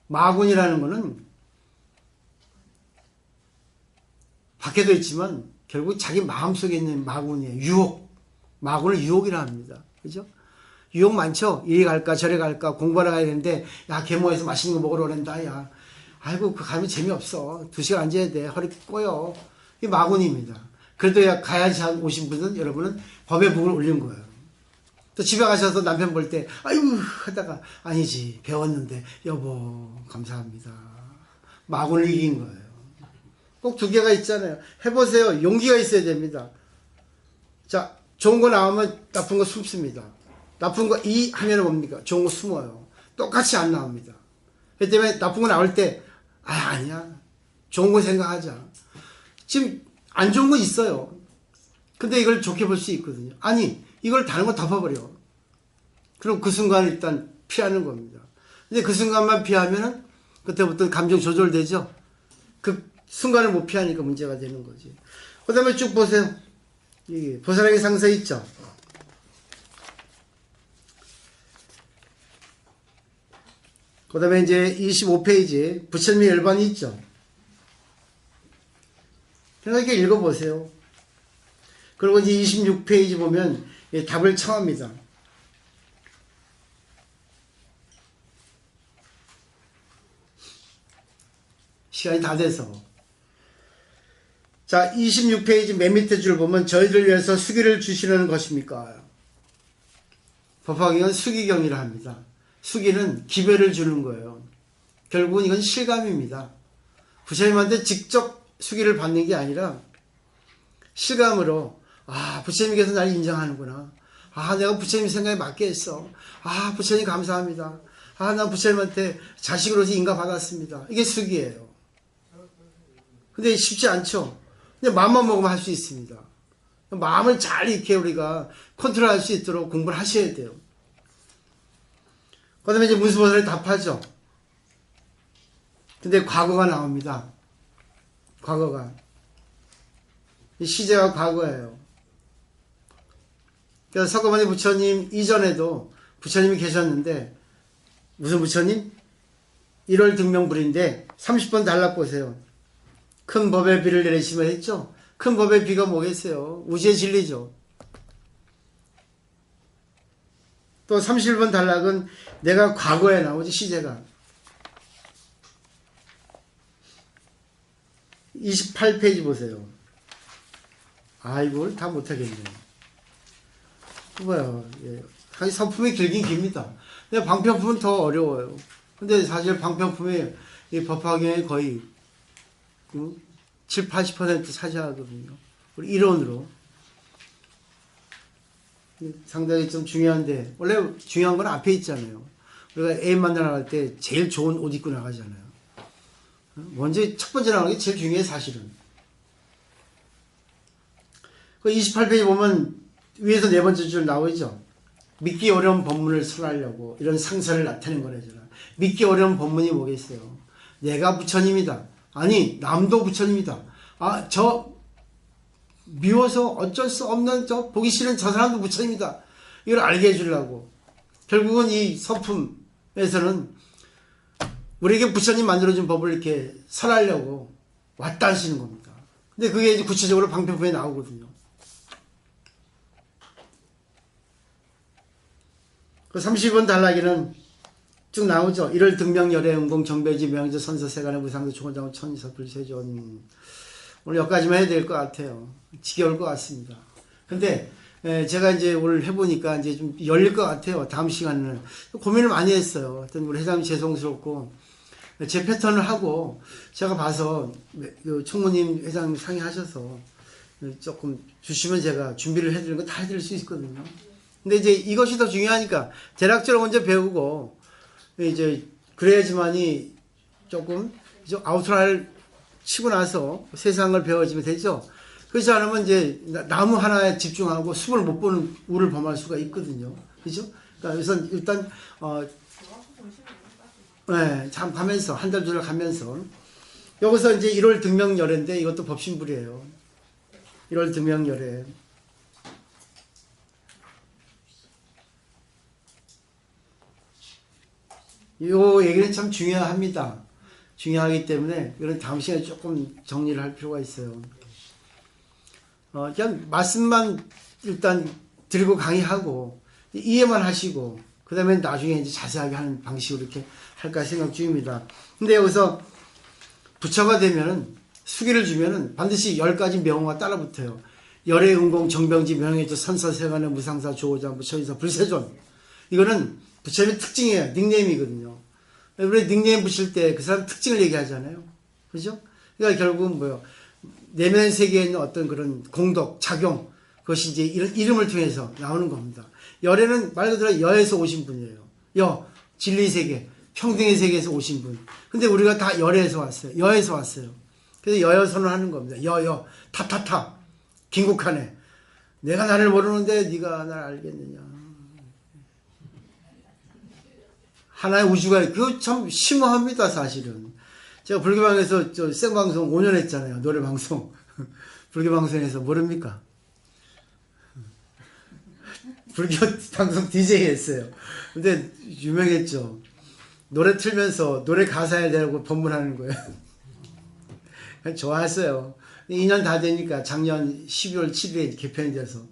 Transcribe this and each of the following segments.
마군이라는 거는 밖에도 있지만 결국 자기 마음속에 있는 마군이에요. 유혹. 마군을 유혹이라 합니다. 그죠? 유혹 많죠? 이리 갈까 저리 갈까 공부하러 가야 되는데 야 계모에서 맛있는 거 먹으러 오란다. 야 아이고 그 가면 재미없어. 2시간 앉아야 돼. 허리 꼬여. 이게 마군입니다. 그래도 가야지 오신 분은 여러분은 법의 북을 올린 거예요. 또 집에 가셔서 남편 볼 때 아이고 하다가 아니지 배웠는데 여보 감사합니다. 마군을 이긴 거예요. 꼭 2개가 있잖아요. 해보세요. 용기가 있어야 됩니다. 자, 좋은 거 나오면 나쁜 거 숨습니다. 나쁜 거 이 하면 뭡니까? 좋은 거 숨어요. 똑같이 안 나옵니다. 그렇기 때문에 나쁜 거 나올 때 아니야. 좋은 거 생각하자. 지금 안 좋은 거 있어요. 근데 이걸 좋게 볼 수 있거든요. 아니 이걸 다른 거 덮어버려. 그럼 그 순간을 일단 피하는 겁니다. 근데 그 순간만 피하면은 그때부터 감정 조절되죠. 그 순간을 못 피하니까 문제가 되는 거지. 그 다음에 쭉 보세요. 이 보살에게 상서 있죠. 그 다음에 이제 25페이지 부처님의 열반이 있죠. 이렇게 읽어보세요. 그리고 이제 26페이지 보면 답을 청합니다. 시간이 다 돼서. 자, 26페이지 맨 밑에 줄 보면 저희들 위해서 수기를 주시려는 것입니까? 법화경은 수기경이라 합니다. 수기는 기별을 주는 거예요. 결국은 이건 실감입니다. 부처님한테 직접 수기를 받는 게 아니라 실감으로 부처님께서 날 인정하는구나. 내가 부처님 생각에 맞게 했어. 부처님 감사합니다. 난 부처님한테 자식으로서 인가받았습니다. 이게 수기예요. 근데 쉽지 않죠. 근데 마음만 먹으면 할 수 있습니다. 마음을 잘 이렇게 우리가 컨트롤할 수 있도록 공부를 하셔야 돼요. 그 다음에 이제 문수보살이 답하죠. 근데 과거가 나옵니다. 과거가. 시제가 과거예요. 그래서 석가모니 부처님 이전에도 부처님이 계셨는데 무슨 부처님? 1월 등명불인데 30번 단락 보세요. 큰 법의 비를 내리시면 했죠. 큰 법의 비가 뭐겠어요? 우주의 진리죠. 또 31번 단락은 내가 과거에 나오지 시제가. 28페이지 보세요. 이걸 다 못하겠네요. 뭐야, 서품이 길긴 깁니다. 근데 방편품은 더 어려워요. 근데 사실 방편품이 이 법화경의 거의 7, 80% 차지하거든요. 우리 이론으로. 상당히 좀 중요한데, 원래 중요한 건 앞에 있잖아요. 우리가 애인 만나러 갈 때 제일 좋은 옷 입고 나가잖아요. 먼저 첫 번째 나가는 게 제일 중요해, 사실은. 그 28페이지 보면 위에서 4번째 줄 나오죠. 믿기 어려운 법문을 설하려고 이런 상설을 나타낸 거래잖아. 믿기 어려운 법문이 뭐겠어요? 내가 부처님이다. 아니, 남도 부처님이다. 저 미워서 어쩔 수 없는 저 보기 싫은 저 사람도 부처님이다. 이걸 알게 해주려고. 결국은 이 서품에서는 우리에게 부처님 만들어준 법을 이렇게 설하려고 왔다 하시는 겁니다. 근데 그게 이제 구체적으로 방편품에 나오거든요. 그 30번 단락에는 쭉 나오죠. 1월 등명열애 응공 정배지 명저 선서 세간의 무상도 초건장원 천이서 불세존. 오늘 여기까지만 해야 될 것 같아요. 지겨울 것 같습니다. 근데 제가 이제 오늘 해보니까 이제 좀 열릴 것 같아요. 다음 시간에는. 고민을 많이 했어요. 하여튼 우리 회장님 죄송스럽고 제 패턴을 하고 제가 봐서 총무님 회장님 상의하셔서 조금 주시면 제가 준비를 해드리는 거 다 해드릴 수 있거든요. 근데 이제 이것이 더 중요하니까 대략적으로 먼저 배우고 이제 그래야지만이 조금 아우트라인을 치고 나서 세상을 배워지면 되죠. 그렇지 않으면 이제 나무 하나에 집중하고 숲을 못 보는 우를 범할 수가 있거든요. 그죠? 그러니까 우선 일단 참 가면서 한 달 두 달 가면서 여기서 이제 1월 등명열애인데 이것도 법신불이에요. 1월 등명열애. 요 얘기는 참 중요합니다. 중요하기 때문에 이런 다음 시간에 조금 정리를 할 필요가 있어요. 그냥 말씀만 일단 드리고 강의하고 이해만 하시고 그 다음에 나중에 이제 자세하게 하는 방식으로 이렇게 할까 생각 중입니다. 근데 여기서 부처가 되면은 수기를 주면은 반드시 10가지 명호가 따라붙어요. 열의 은공 정병지 명예조 선사세간의 무상사 조호자 부처인사 불세존. 이거는 부처님의 특징이에요. 닉네임이거든요. 우리 닉네임 붙일 때 그 사람 특징을 얘기하잖아요. 그죠? 그러니까 결국은 뭐요? 내면 세계에 있는 어떤 그런 공덕, 작용, 그것이 이제 이름을 통해서 나오는 겁니다. 열애는 말 그대로 여에서 오신 분이에요. 진리 세계, 평등의 세계에서 오신 분. 근데 우리가 다 열에서 왔어요. 여에서 왔어요. 그래서 여여선을 하는 겁니다. 타타타. 긴국하네. 내가 나를 모르는데 네가 나를 알겠느냐. 하나의 우주가 그거 참 심오합니다, 사실은. 제가 불교방에서 생방송 5년 했잖아요. 노래방송. 불교방송에서 모릅니까? 불교 방송 DJ 했어요. 근데 유명했죠. 노래 틀면서 노래 가사에 대고 법문하는 거예요. 좋아했어요. 2년 다 되니까 작년 12월 7일에 개편이 돼서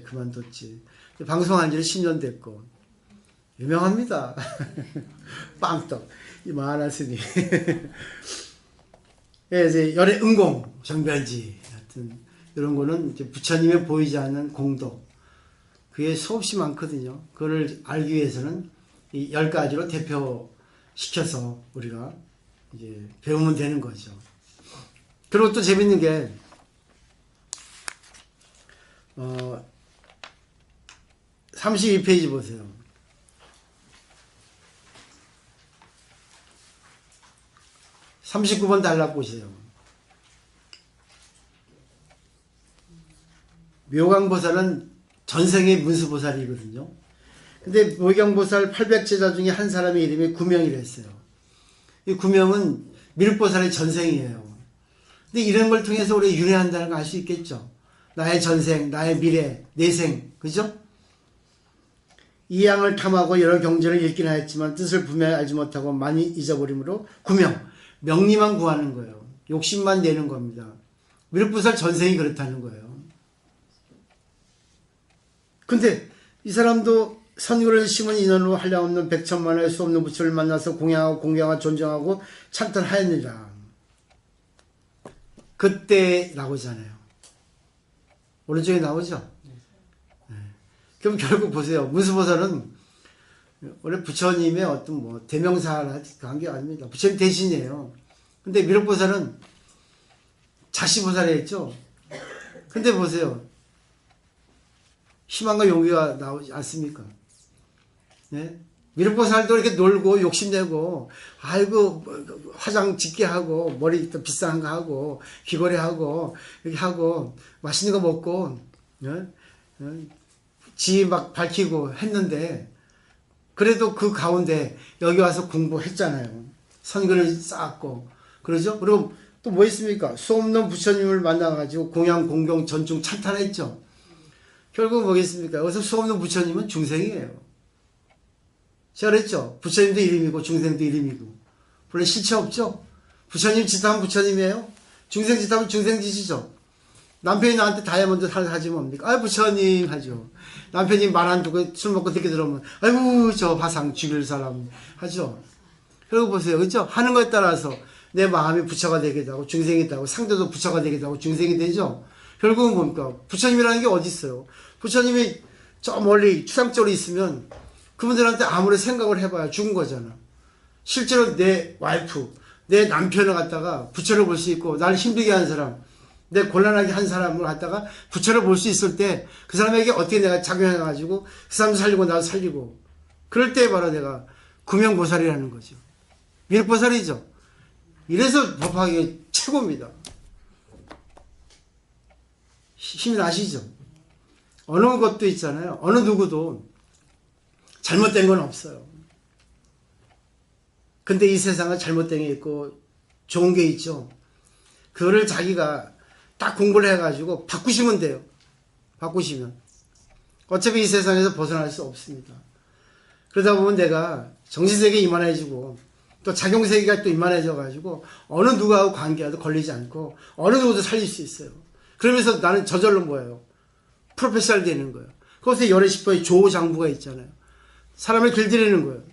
그만뒀지. 방송한 지는 10년 됐고 유명합니다. 빵떡 이만한 스님. 이제 열의 은공 정변지 같은 이런 거는 이제 부처님의 보이지 않는 공덕 그게 수없이 많거든요. 그걸 알기 위해서는 이 10가지로 대표시켜서 우리가 이제 배우면 되는 거죠. 그리고 또 재밌는 게 32페이지 보세요. (39번) 단락 보세요. 묘강보살은 전생의 문수보살이거든요. 근데 묘강보살 800제자 중에 한 사람의 이름이 구명이랬어요. 이 구명은 미륵보살의 전생이에요. 근데 이런 걸 통해서 우리가 윤회한다는 걸 알 수 있겠죠. 나의 전생, 나의 미래, 내생, 그죠? 이 양을 탐하고 여러 경전을 읽긴 하였지만 뜻을 분명히 알지 못하고 많이 잊어버림으로 구명, 명리만 구하는 거예요. 욕심만 내는 겁니다. 미륵보살 전생이 그렇다는 거예요. 근데 이 사람도 선구를 심은 인원으로 한량없는 백천만의 수없는 부처를 만나서 공양하고 공경하고 존경하고 찬탄하였느니라. 그때 나오잖아요. 오른쪽에 나오죠? 네. 그럼 결국 보세요. 문수보살은 원래 부처님의 어떤 뭐 대명사나 한 게 아닙니다. 부처님 대신이에요. 근데 미륵보살은 자시보살이 했죠. 근데 보세요. 희망과 용기가 나오지 않습니까? 네? 미륵보살도 이렇게 놀고 욕심내고 아이고 화장 짙게 하고 머리 또 비싼 거 하고 귀걸이 하고 이렇게 하고 맛있는 거 먹고 지 막 밝히고 했는데 그래도 그 가운데 여기 와서 공부했잖아요. 선글을 쌓았고 그러죠? 그리고 또 뭐 있습니까? 수없는 부처님을 만나가지고 공양 공경 전중 찬탄했죠. 결국 뭐겠습니까? 여기서 수없는 부처님은 중생이에요. 제가 그랬죠. 부처님도 이름이고 중생도 이름이고. 본래 실체 없죠. 부처님 짓하면 부처님이에요. 중생 짓하면 중생 짓이죠. 남편이 나한테 다이아몬드 하지 뭡니까? 아 부처님 하죠. 남편이 말 안 듣고 술 먹고 늦게 들어오면 아이고 저 화상 죽일 사람 하죠. 그리고 보세요. 그렇죠? 하는 것에 따라서 내 마음이 부처가 되기도 하고 중생이 되고 상대도 부처가 되기도 하고 중생이 되죠. 결국은 뭡니까? 부처님이라는 게 어디 있어요? 부처님이 저 멀리 추상적으로 있으면 그분들한테 아무리 생각을 해봐야 죽은 거잖아. 실제로 내 와이프, 내 남편을 갖다가 부처를 볼 수 있고 나를 힘들게 하는 사람, 내 곤란하게 한 사람을 갖다가 부처를 볼 수 있을 때 그 사람에게 어떻게 내가 작용해가지고 그 사람도 살리고 나도 살리고 그럴 때 바로 내가 구명보살이라는 거죠. 미륵보살이죠. 이래서 법화하기가 최고입니다. 힘이 나시죠? 어느 것도 있잖아요. 어느 누구도 잘못된 건 없어요. 근데 이 세상은 잘못된 게 있고 좋은 게 있죠. 그거를 자기가 딱 공부를 해가지고 바꾸시면 돼요. 바꾸시면. 어차피 이 세상에서 벗어날 수 없습니다. 그러다 보면 내가 정신세계 이만해지고 또 작용세계가 또 이만해져가지고 어느 누구하고 관계와도 걸리지 않고 어느 누구도 살릴 수 있어요. 그러면서 나는 저절로 뭐예요? 프로페셔널 되는 거예요. 거기서 열애식도의 조장부가 있잖아요. 사람을 길들이는 거예요.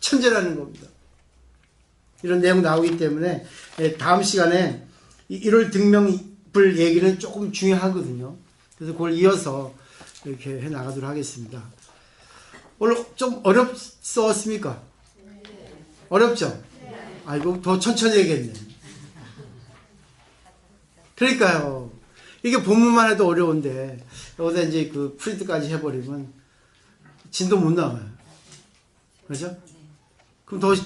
천재라는 겁니다. 이런 내용 나오기 때문에 다음 시간에 1월 등명불 얘기는 조금 중요하거든요. 그래서 그걸 이어서 이렇게 해 나가도록 하겠습니다. 오늘 좀 어렵었습니까? 어렵죠? 아이고, 더 천천히 얘기했네. 그러니까요. 이게 본문만 해도 어려운데, 여기다 이제 그 프린트까지 해버리면 진도 못 나와요. 그죠? 그럼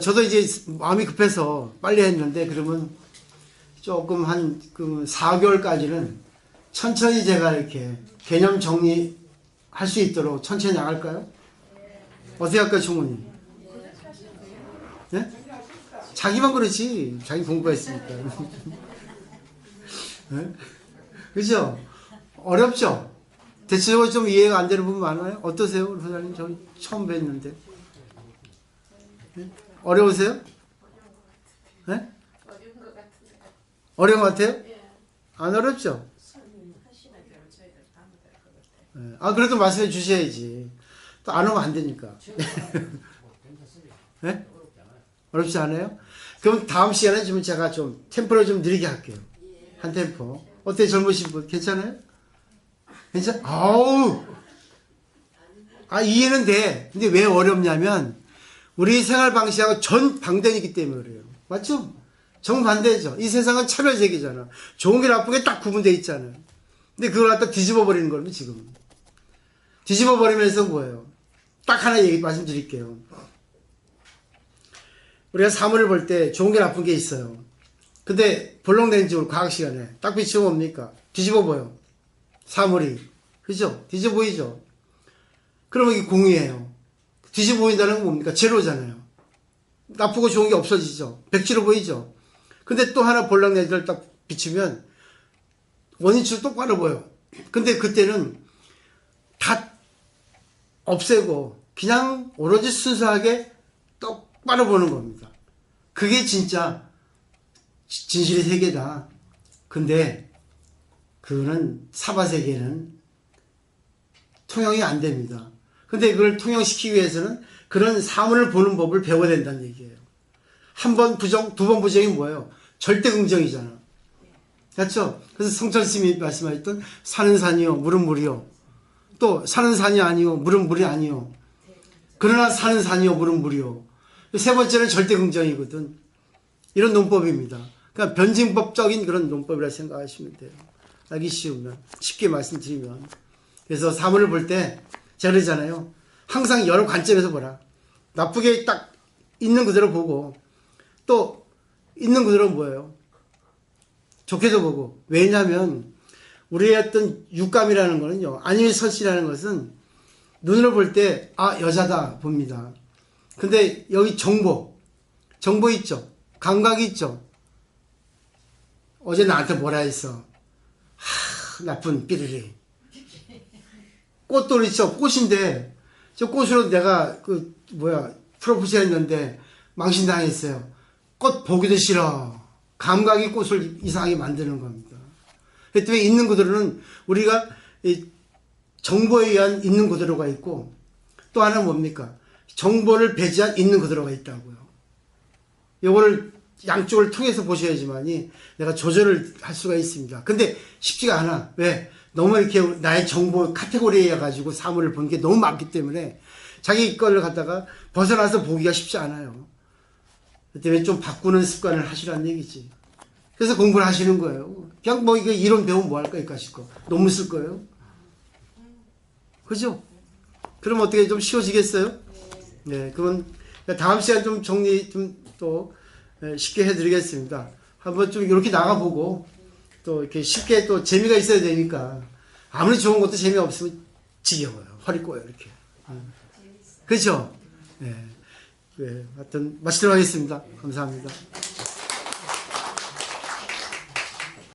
저도 이제 마음이 급해서 빨리 했는데, 그러면 조금 한 4개월까지는 천천히 제가 이렇게 개념 정리할 수 있도록 천천히 나갈까요? 어떻게 할까요, 총무님? 네? 자기만 그렇지. 자기 공부했으니까. 네? 그죠? 어렵죠? 대체적으로 좀 이해가 안 되는 부분 많아요? 어떠세요? 우리 소장님, 저 처음 뵀는데. 네? 어려우세요? 네? 어려운 것 같아요? 안 어렵죠? 네. 아, 그래도 말씀해 주셔야지. 또 안 오면 안 되니까. 네? 어렵지 않아요? 그럼 다음 시간에 좀 제가 좀 템포를 좀 느리게 할게요. 한 템포. 어때요, 젊으신 분? 괜찮아요? 아우! 이해는 돼. 근데 왜 어렵냐면, 우리 생활 방식하고 전 방대이기 때문에 그래요. 맞죠? 정반대죠. 이 세상은 차별세계잖아. 좋은 게 나쁜 게 딱 구분되어 있잖아요. 근데 그걸 갖다 뒤집어 버리는 겁니다, 지금. 뒤집어 버리면서 뭐예요? 딱 하나 말씀드릴게요. 우리가 사물을 볼 때 좋은 게 나쁜 게 있어요. 근데 볼록렌즈로 과학 시간에 딱 비추면 뭡니까? 뒤집어 보여. 사물이. 그죠? 뒤집어 보이죠? 그러면 이게 공이에요. 뒤집어 보인다는 건 뭡니까? 제로잖아요. 나쁘고 좋은 게 없어지죠. 백지로 보이죠? 근데 또 하나 볼록렌즈를 딱 비추면 원위치로 똑바로 보여. 근데 그때는 다 없애고 그냥 오로지 순수하게 똑바로 보는 겁니다. 그게 진짜 진실의 세계다. 근데 그거는 사바세계는 통용이 안 됩니다. 근데 그걸 통용시키기 위해서는 그런 사물을 보는 법을 배워야 된다는 얘기예요. 한 번 부정, 두 번 부정이 뭐예요? 절대 긍정이잖아. 그렇죠? 그래서 성철 스님이 말씀하셨던 산은 산이요, 물은 물이요. 또 산은 산이 아니요, 물은 물이 아니요. 그러나 산은 산이요, 물은 물이요. 세 번째는 절대 긍정이거든. 이런 논법입니다. 그러니까 변증법적인 그런 논법이라 생각하시면 돼요. 알기 쉬우면, 쉽게 말씀드리면. 그래서 사물을 볼 때 제가 그러잖아요. 항상 여러 관점에서 보라. 나쁘게 딱 있는 그대로 보고 또 있는 그대로 뭐예요? 좋게도 보고. 왜냐하면 우리의 어떤 육감이라는 거는요. 아니면 설치라는 것은 눈으로 볼 때 여자다 봅니다. 근데 여기 정보 있죠. 감각이 있죠. 어제 나한테 뭐라 했어. 나쁜 삐리리. 꽃돌 있죠. 꽃인데 저 꽃으로 내가 프로포즈 했는데 망신당했어요. 꽃 보기도 싫어. 감각이 꽃을 이상하게 만드는 겁니다. 그 때문에 있는 그대로는 우리가 정보에 의한 있는 그대로가 있고 또 하나는 뭡니까? 정보를 배제한 있는 그대로가 있다고요. 요거를 양쪽을 통해서 보셔야지만이 내가 조절을 할 수가 있습니다. 근데 쉽지가 않아. 왜? 너무 이렇게 나의 정보 카테고리에 가지고 사물을 보는 게 너무 많기 때문에 자기 거를 갖다가 벗어나서 보기가 쉽지 않아요. 그 때문에 좀 바꾸는 습관을 하시라는 얘기지. 그래서 공부를 하시는 거예요. 그냥 이거 이론 배우면 뭐 할까, 이거 하실 거. 논문 쓸 거예요. 그죠? 그럼 어떻게 좀 쉬워지겠어요? 네, 그건 다음 시간 좀 정리 또 쉽게 해드리겠습니다. 한번 좀 이렇게 나가보고 또 이렇게 쉽게 또 재미가 있어야 되니까 아무리 좋은 것도 재미없으면 지겨워요. 허리 꼬여 이렇게. 그렇죠? 네. 하여튼 마치도록 하겠습니다. 감사합니다.